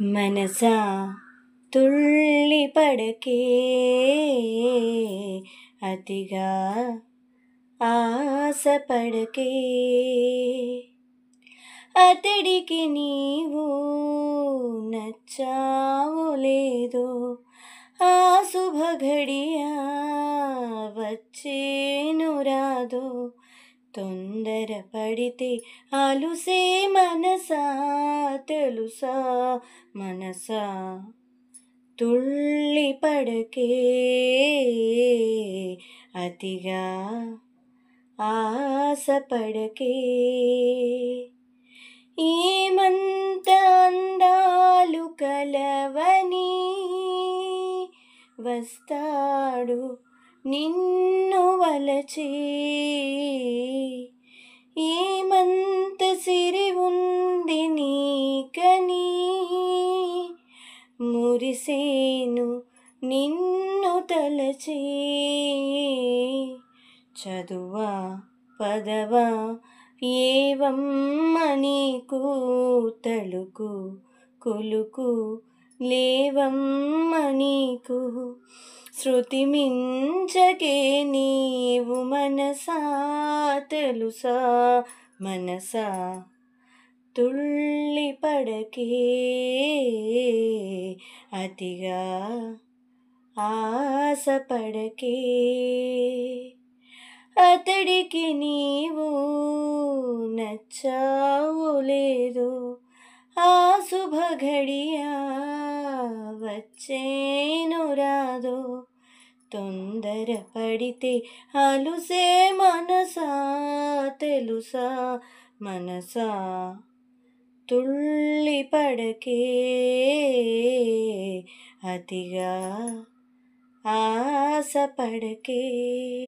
మనసా తుళ్ళి పడకే, అతిగా ఆశపడకే. అతడికి నీవు నచ్చావో లేదో, ఆ శుభ ఘడియ వచ్చేను రాదో. తొందర పడితే అలుసే మనసా, తెలుసా మనసా. తుళ్ళి పడకే, అతిగా ఆశపడకే. ఏమంత అందాలు కలవని వస్తాడు నిన్ను వలచి. ఏమంత సిరి ఉంది నీకని మురిసేను నిన్ను తలచి. చదువా పదవా ఏవమ్మ నీకు, తలుకు కులుకు లేవమ్మ నీకు. శృతి మించకే నీవు మనసా, తెలుసా మనసా. తుళ్ళి పడకే, అతిగా ఆశపడకే. అతడికి నీవు నచ్చావో లేదో, ఆ శుభ ఘడియ వచ్చేను రాదో. తొందర పడితే అలుసే మనసా, తెలుసా మనసా. తుళ్ళి పడకే, అతిగా ఆశపడకే.